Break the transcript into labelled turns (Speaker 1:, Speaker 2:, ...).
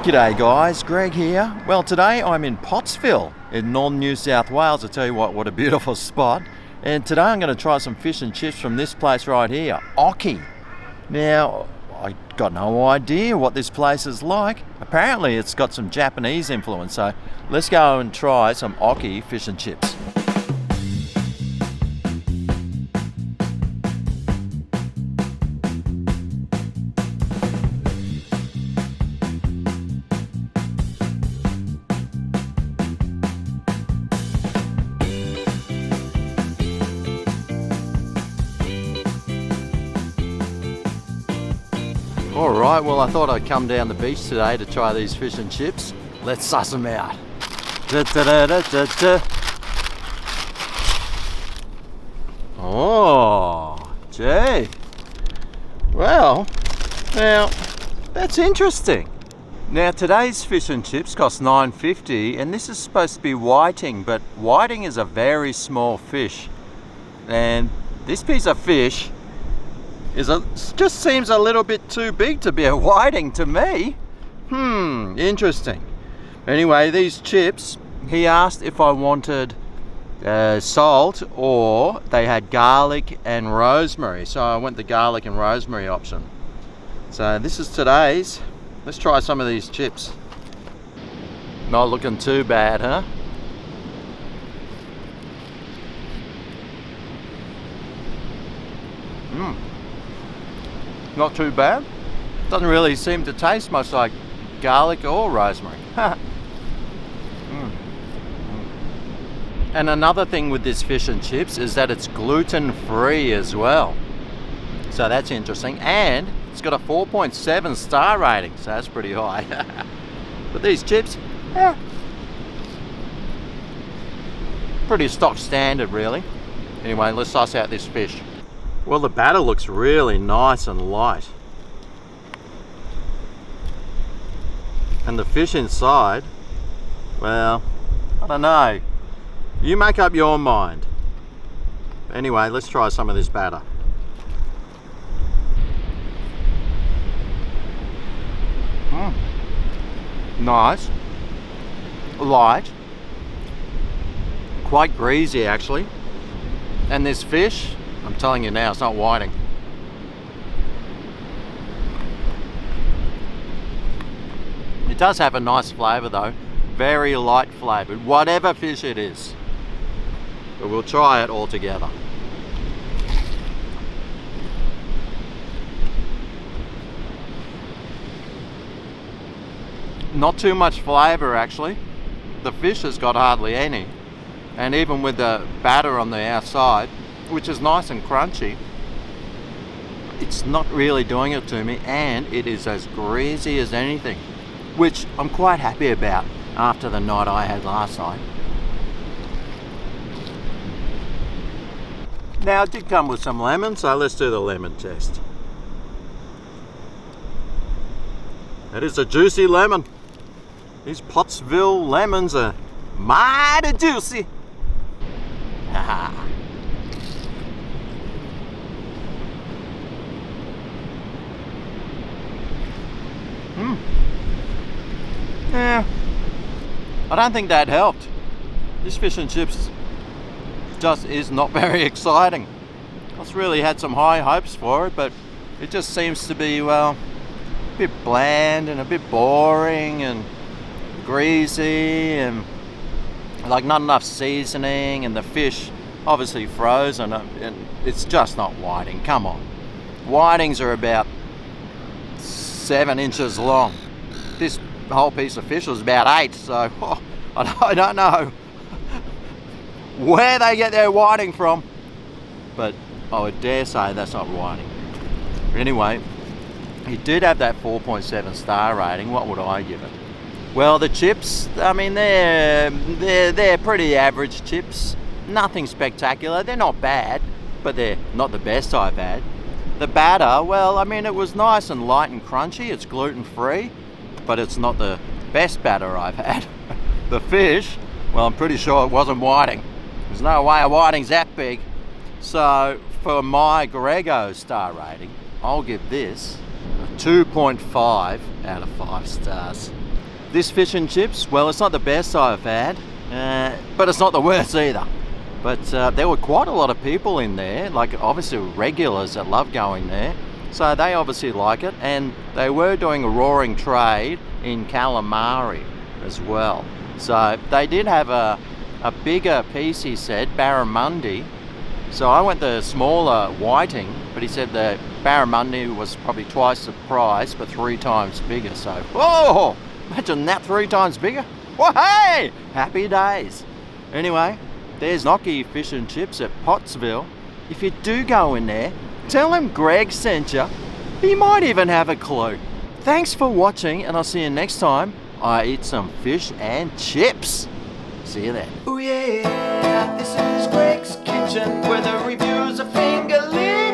Speaker 1: G'day guys, Greg here. Well, today I'm in Pottsville in northern New South Wales. I tell you what a beautiful spot. And today I'm going to try some fish and chips from this place right here, Aussie. Now, I got no idea what this place is like. Apparently it's got some Japanese influence, so let's go and try some Aussie fish and chips. Alright, well I thought I'd come down the beach today to try these fish and chips. Let's suss them out. Oh, gee. Well, now that's interesting. Now today's fish and chips cost $9.50 and this is supposed to be whiting, but whiting is a very small fish. And this piece of fish just seems a little bit too big to be a whiting to me. Interesting. Anyway, these chips, he asked if I wanted salt or they had garlic and rosemary. So I went the garlic and rosemary option. So this is today's. Let's try some of these chips. Not looking too bad, huh? Not too bad. Doesn't really seem to taste much like garlic or rosemary. And another thing with this fish and chips is that it's gluten-free as well. So that's interesting. And it's got a 4.7 star rating, so that's pretty high. But these chips, pretty stock standard really. Anyway, let's suss out this fish. Well, the batter looks really nice and light. And the fish inside, well, I don't know. You make up your mind. Anyway, let's try some of this batter. Nice. Light. Quite greasy actually. And this fish, I'm telling you now, it's not whiting. It does have a nice flavour though, very light flavoured, whatever fish it is. But we'll try it all together. Not too much flavour actually. The fish has got hardly any. And even with the batter on the outside, which is nice and crunchy, it's not really doing it to me, and it is as greasy as anything, which I'm quite happy about after the night I had last night. Now it did come with some lemon, so let's do the lemon test. That is a juicy lemon. These Pottsville lemons are mighty juicy. Yeah, I don't think that helped. This fish and chips just is not very exciting. I was really had some high hopes for it, but it just seems to be, well, a bit bland and a bit boring and greasy and like not enough seasoning, and the fish obviously frozen, and it's just not whiting. Come on, whitings are about 7 inches long. This whole piece of fish was about 8, so I don't know where they get their whiting from, but I would dare say that's not whiting. Anyway, he did have that 4.7 star rating. What would I give it? Well, the chips, I mean, they're pretty average chips. Nothing spectacular. They're not bad, but they're not the best I've had. The batter, well, I mean, it was nice and light and crunchy. It's gluten-free, but it's not the best batter I've had. The fish, well, I'm pretty sure it wasn't whiting. There's no way a whiting's that big. So for my Grego star rating, I'll give this a 2.5 out of 5 stars. This fish and chips, well, it's not the best I've had, but it's not the worst either. But there were quite a lot of people in there, like obviously regulars that love going there. So they obviously like it, and they were doing a roaring trade in calamari as well. So they did have a bigger piece, he said, barramundi. So I went the smaller whiting, but he said the barramundi was probably twice the price, but 3 times bigger. So, whoa, imagine that 3 times bigger. Well, hey, happy days. Anyway, there's Gnocchi Fish and Chips at Pottsville. If you do go in there, tell him Greg sent you. He might even have a clue. Thanks for watching, and I'll see you next time I eat some fish and chips. See you then. Oh yeah, this is Greg's Kitchen, where the reviews are fingerling.